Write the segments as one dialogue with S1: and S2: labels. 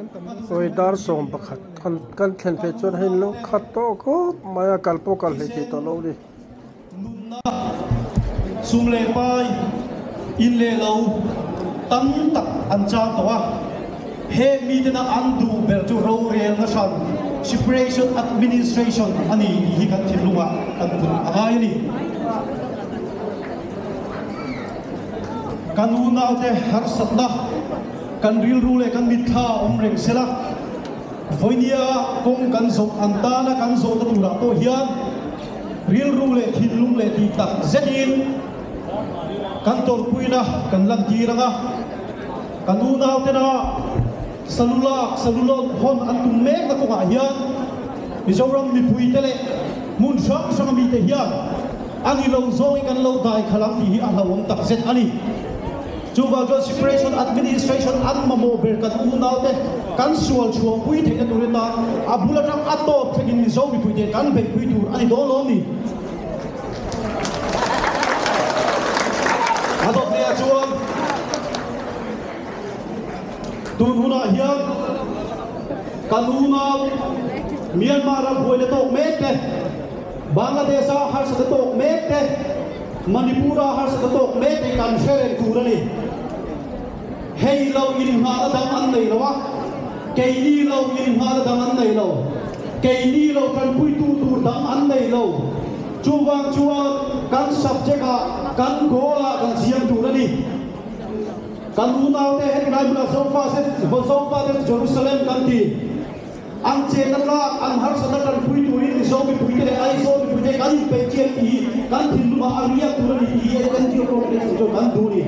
S1: oi dar som pakhat kan thlen pe chon hin lo khat to ko maya kalpo kal he ki to lo ni
S2: sum le pai in le lo tam tak an cha to a he mi de na an du ber chu ro rel na san separation administration ani hi kan thil lunga kan pun angai ni kanuna te har satna kan ril rule kan mitha omreng sela voinia kong kan zo antana kan zo ta tura to hian ril rule thilung le ti tak zenin kan tor puina kan lang tiranga kanuna te na salulon hon antum mek na ko ga hian mizoram mi pui tele mun sang mi te hian ani lo zoi kan lo dai khalam hi a lawom tak zet ani Juba Joint Separation Administration an mamo ber kan unaute kan sual chuang pui the ka turita abula tang ato thegin mi zo mi pui te kan be pui tur ani do lo ni adot le chuang tun huna hian kanuna Myanmar a boi le tok mek te Bangladesh a har sa tok mek te Manipura har sa tok mek te kan share turani hey lo in ha da an nei lo wa kei ni lo in ha da an nei lo kei ni lo kan pui tu dang an nei lo chuwang kan subject a kan gola kan siam turani kan unau te het nai bula sofa se Jerusalem kan ti an che na la an har sa kan pui tu ni so mi pui te ai so mi pui te kan pe che ti kan tin ma aria turani i kan ti ko ke kan du ni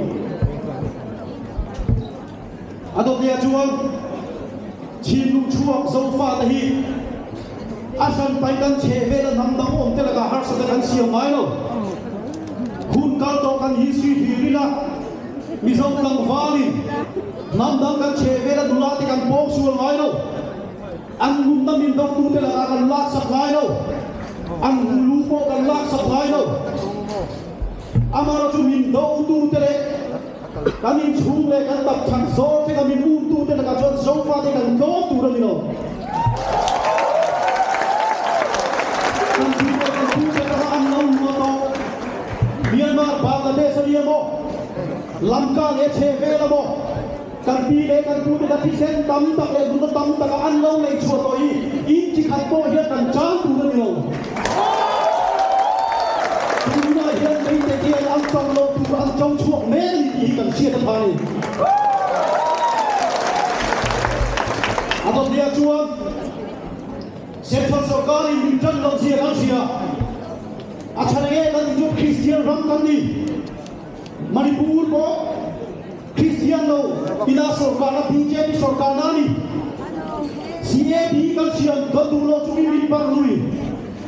S2: adot dia chuang chinu chuak zo fa ta hi asan pai kan che ve la nam dang om te la ga har sa kan siam mai lo hun kal to kan hi si hi rila mi zo lang vali nam dang kan che ve la dula ti kan pok sual mai lo an mun nam min dong tu te la kan lak sak mai lo an lu po kan lak sak mai lo amara chu min do tu te le kami chung le kan tak thang so te kami mu tu te la ka chon so fa te kan no tu ro ni no kan tu te ka an no mo to Myanmar Bangladesh ni mo Lanka le che ve la mo kan pi le kan tu te ka ti sen tam tak le du tam tak an no le chu to i chi khat to hian kan chang tu ro ni no tu na hian ei te ki an tong lo tu an chong chuak me ni kan chia ta phai adot dia chuang central sarkari mintan lo sia kan sia achane kan ju Christian ram kan ni Manipur ko Christian lo ina sarkar na BJP sarkar na ni CAB kan sia ko tu lo chu min par lui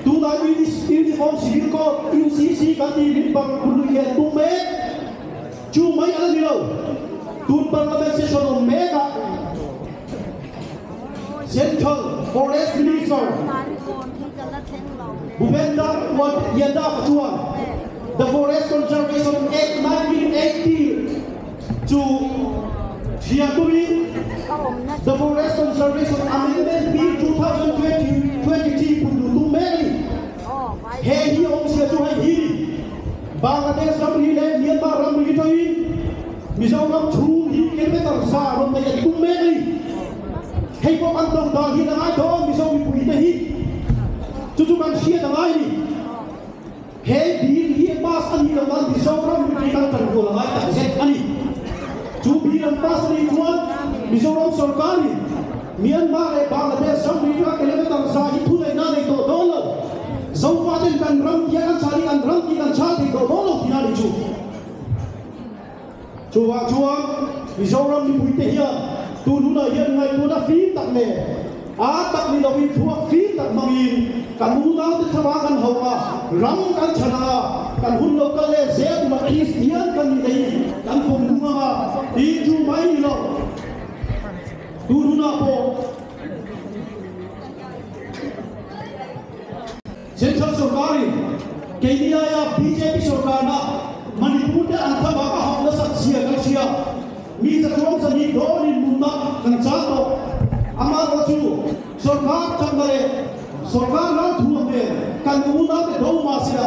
S2: tu da uniform civil ko UCC kan ni min par lui ye tu me chu mai ala ni lo tu parliament session on mega Central Forest Minister Bhupendra Yadav Chuang the Forest Conservation Act 1980 to Shiaturi the Forest Conservation Amendment Bill 2023 Pundu Meri Hey hi om sia chu hai hi Bangladesh ram hi le Myanmar ram hi toi Mizoram chu hi ke me tar sa ram ta ya tu meri hey ko an tong da hi na ai do Mizom pui te hi chu kan sia da ai ni hey bil hi pas ani lo man Mizoram hi kan tar ko la ta set ani chu bil an pas ni chuan Mizoram sarkar ni Myanmar le Bangladesh ram hi ka ke le tar sa hi thu le na le to do lo zo fa den kan ram ya kan chali kan ram ki kan cha ti do lo ki na ni chu Mizoram ni pui te hi tu nu na hian ngai tu na fi tak le a tak ni lo wi thuak fi tak mangin kan mu na te thawa kan hawa ram kan chana kan hun lo ka le ze tu ma Christian kan ni dei kan kom nu ma ti chu mai ni lo tu nu na po central sarkari Kenya ya BJP sarkar na Manipur te an thawa ka hawla sak sia kan sia mi sa tuang sa ni do ni mun na kan cha to เลยส่วนการเราทั่วเมืองการมุ่งน้ำแต่เรามาเสีย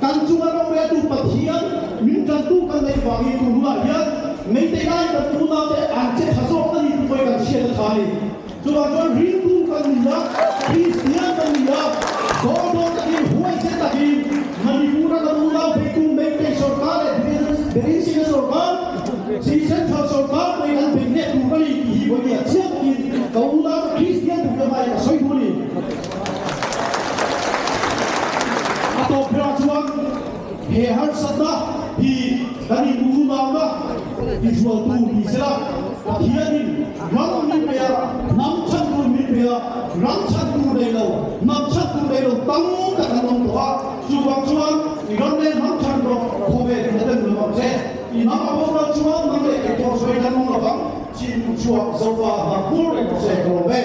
S2: การจุงเราเรียนดูปฏิญาณมินกันตู้กันในฝั่งนี้ตัวหัวยันไม่ได้ได้การมุ่งน้ำแต่อันเจ็บผสมกันอยู่ด้วยกันเชียร์ไทยส่วนการริมตู้กันนี่นะคริสเตียนกันนี่นะโซโลตะกี้หัวเจ็ดตะกี้มันมีผู้นั้นมุ่งน้ำไปกู้ไม่ได้ส่วนการเลยเป็นสิ่งส่วนการสิ่งเช่นทางส่วนการในการเป็นเน็ตดูกันอีกวันนี้เชื่อกินกับมุ่งน้ำคริสเตียนถูกจะไปกับสวยบุรีatau peraturan hehar sada di dari buku nama dijual tu di sana hianin ram ni pea nam chan tu ni pea ram chan tu dai lo nam chan tu dai lo tang ka kan long toa chuang chuang ram ne nam chan ro khobe de den lo che i nam abo ro chuang nam le ke to soi dan long lo bang chin chuang zo wa ha pur de se ko be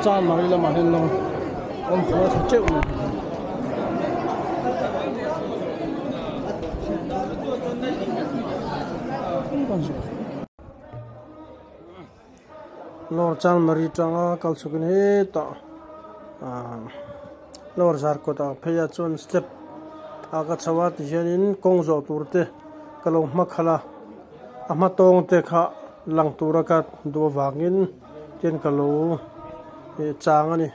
S1: chan mà đi làm mà lên long ông phải thật chịu lor chan mari changa kal sukin he ta lor zar ko ta pheya chon step aga chawat hianin kongzo turte kalong makhala ama tong te kha lang turaka do wangin ten kalo chang ani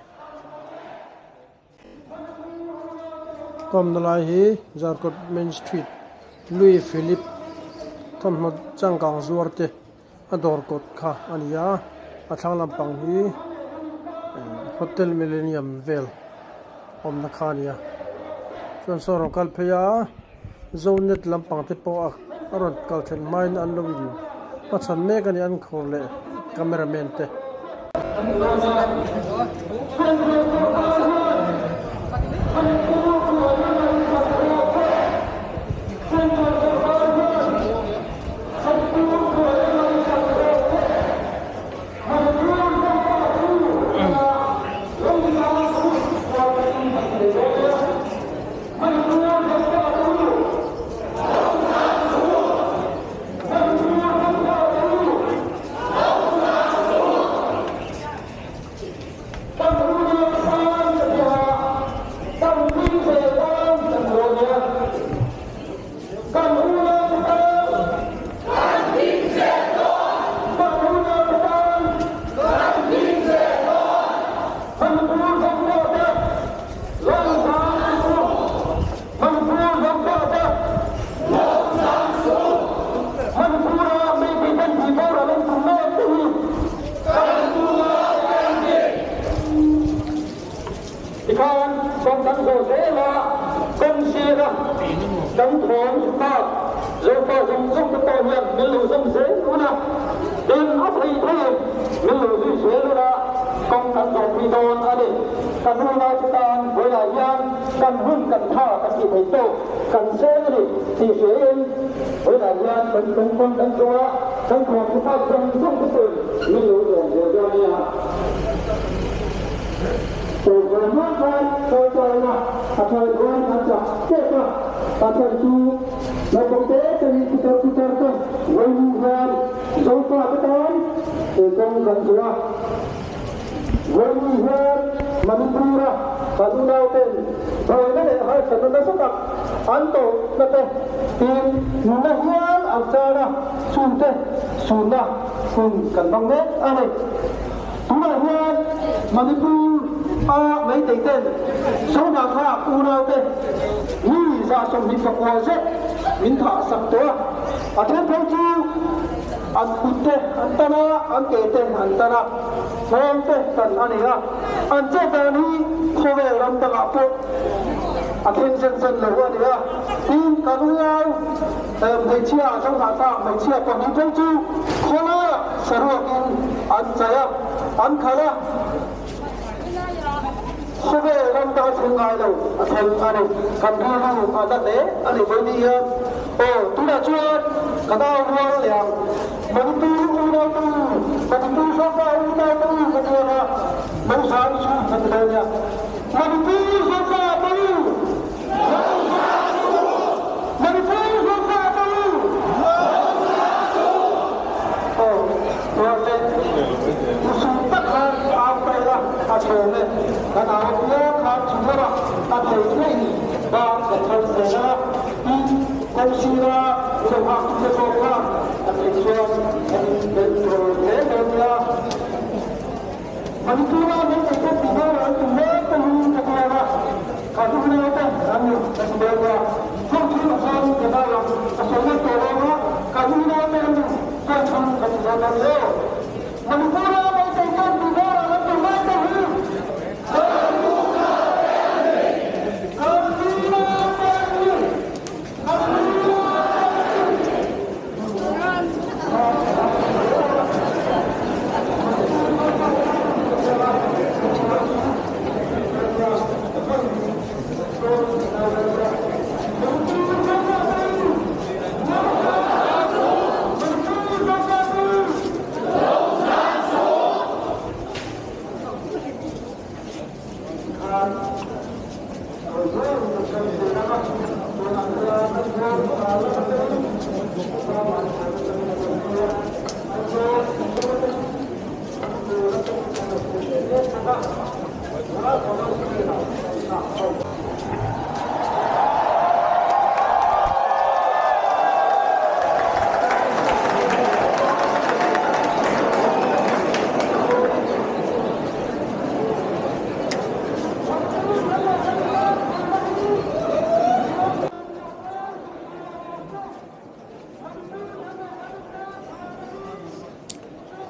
S1: kom nalai hi Zarkot Main Street Louis Philip thon mo changkang zuarte ador kot kha ania athang lampang hi Hotel Millennium Vel om na khania chuan so ro kal phaya zonet lampang te po a aron kal then main an lovin a chan me kan an khor le cameraman te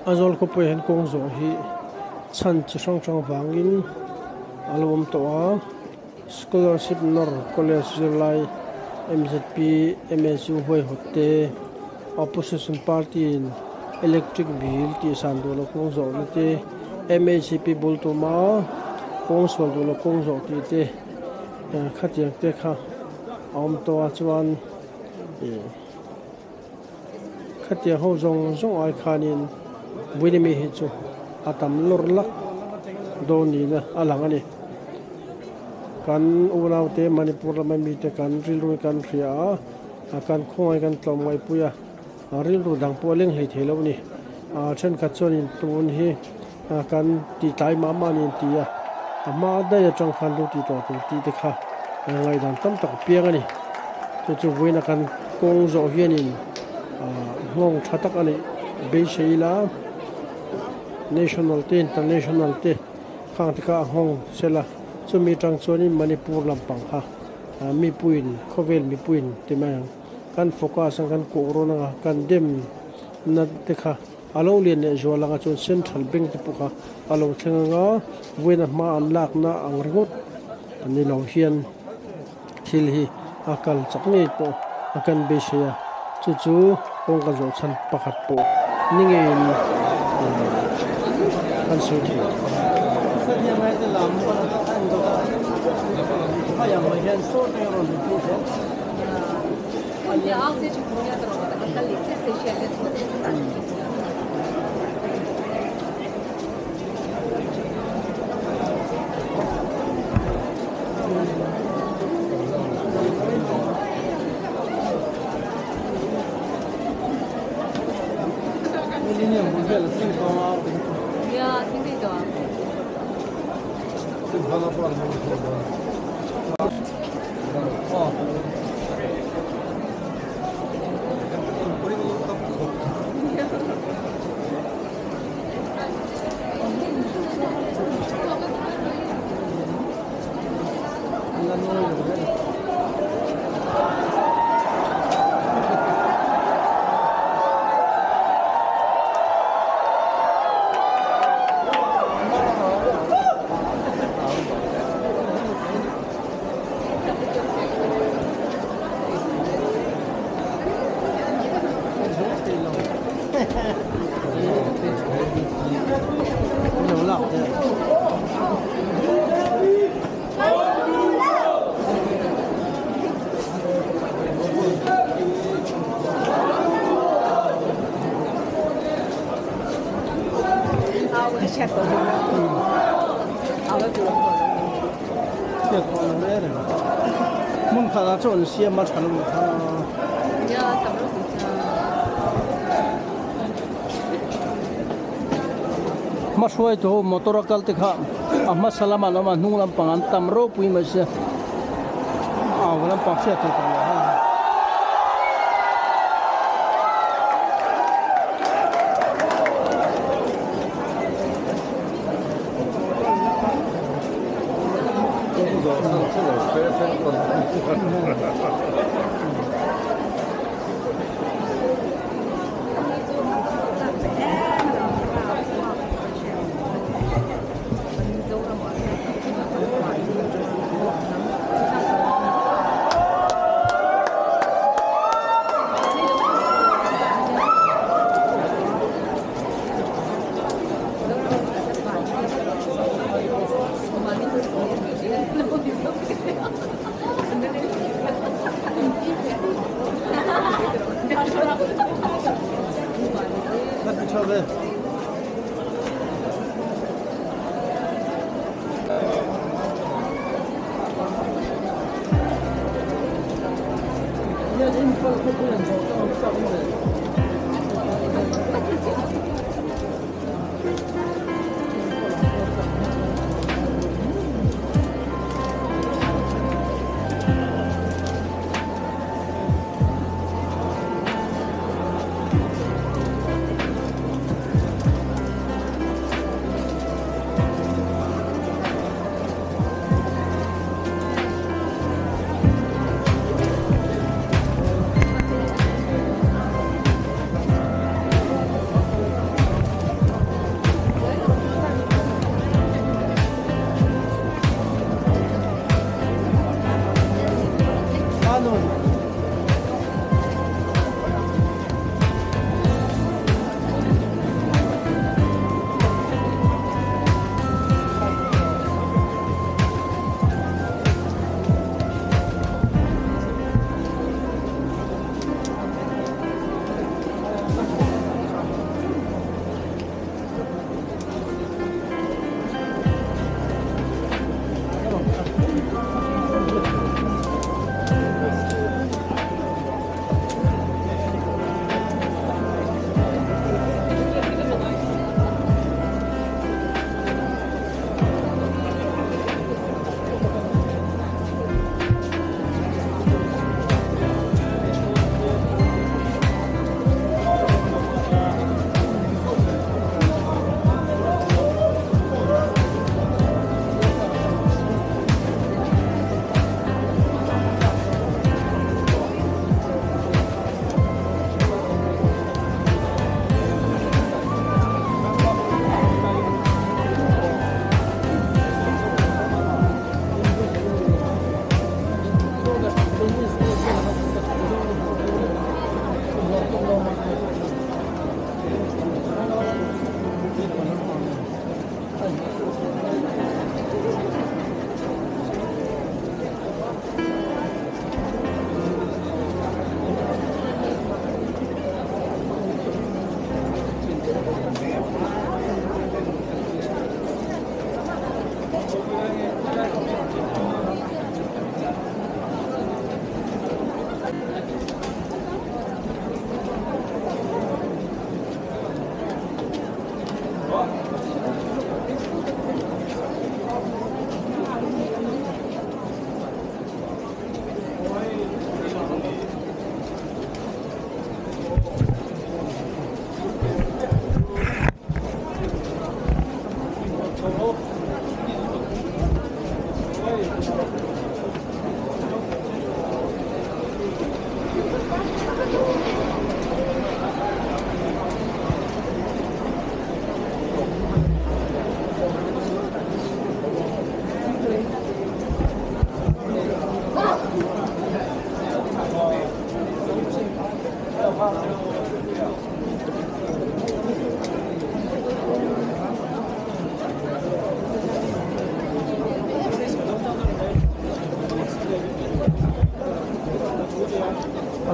S1: azol ko pe hen kong zo hi chan chi sang sang wangin alom to a scholarship nor college lai MZP MSU hoi hotte opposition party in electric bill ti san do lo kong zo na te MACP bultuma kong so do lo kong zo ti te khatiak te kha om to chuan khatia ho zong zong ai khanin buini mi hi chu atam lor lak do ni na alang ani kan unaw te manipur la mi te kan rilru kan ria kan khoi kan tlom ngai puya rilru dang poleng hlei thelo ni chen kha chonin tun hi kan ti tai ma ma ni ti ya ama da ya chang khan lu ti to ti te kha ngai dan tam tak piang ani chu buina kan kong zo hianin ngong thatak ani be sheila national te international te khang tika hong sela chumi tang choni manipur lampang kha mi puin khovel mi puin timang kan focus kan corona kan dem na tekha alo lien ne jola nga chon central bank te puka alo thenga buina ma an lak na ang ringot ani lo hian thil hi akal chakni po akan be sheya chu kong ka zo chan pakhat po ningin kan so thi mun khana chon sia ma chanu tha ya tamro ma shoi to motor kal te kha amma salama lama nunglam pangan tamro pui ma se awlam pa se to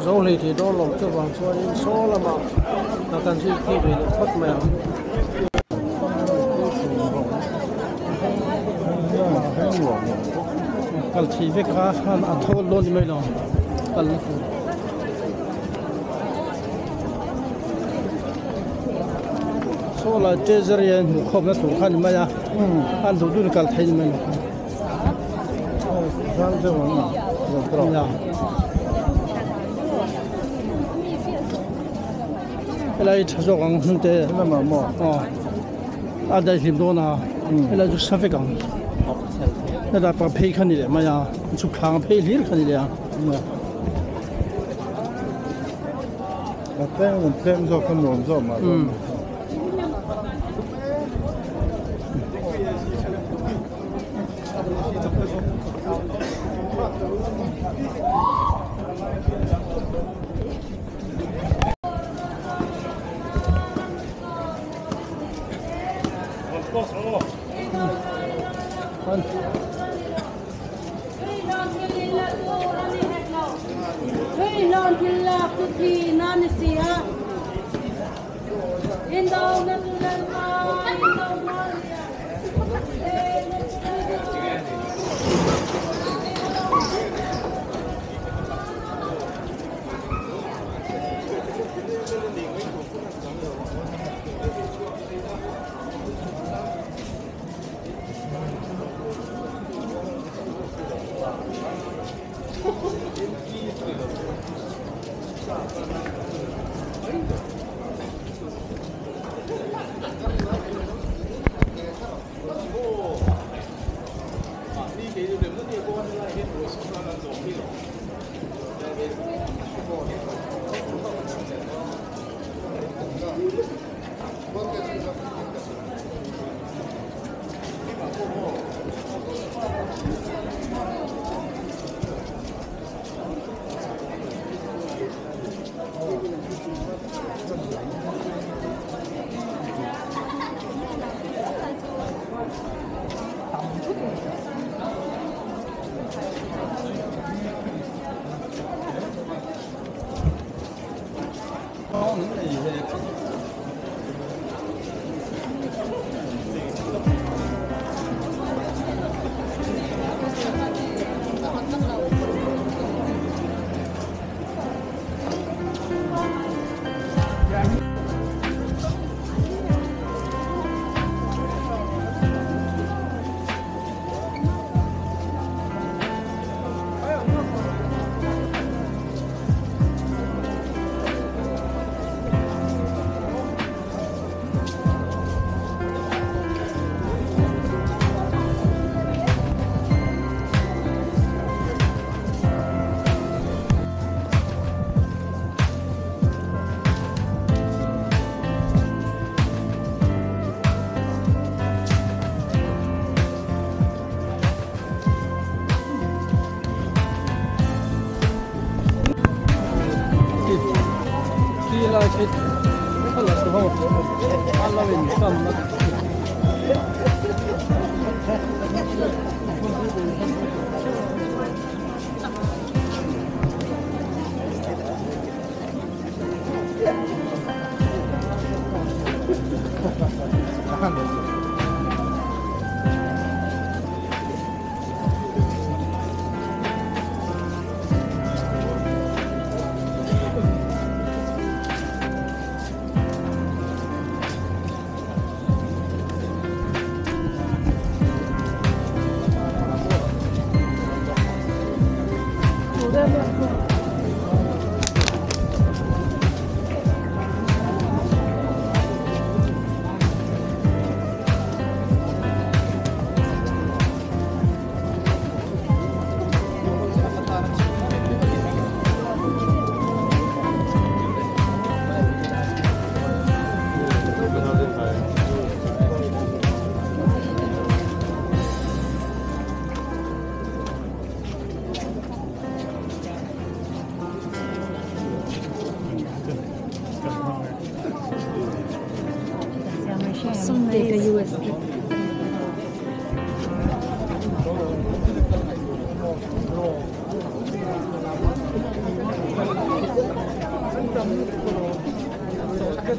S1: dấu lì thì đó lồng cho vàng cho đến số là mà là cần gì kia về được phát mèo cần chỉ biết cá ăn thô luôn thì mới lo cần số là treasury không là thủ khăn mà ya ăn thủ đun cần thấy mình
S3: sáng giờ mà
S1: lại操作讲很得
S3: 那么么
S1: 啊在挺多呢来就消费讲那把配看的嘛呀就看配里看的呀
S3: 那tem做跟农做嘛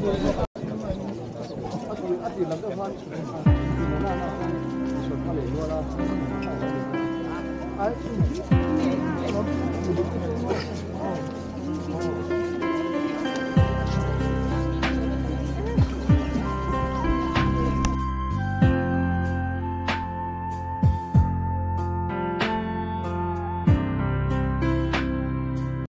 S2: Ai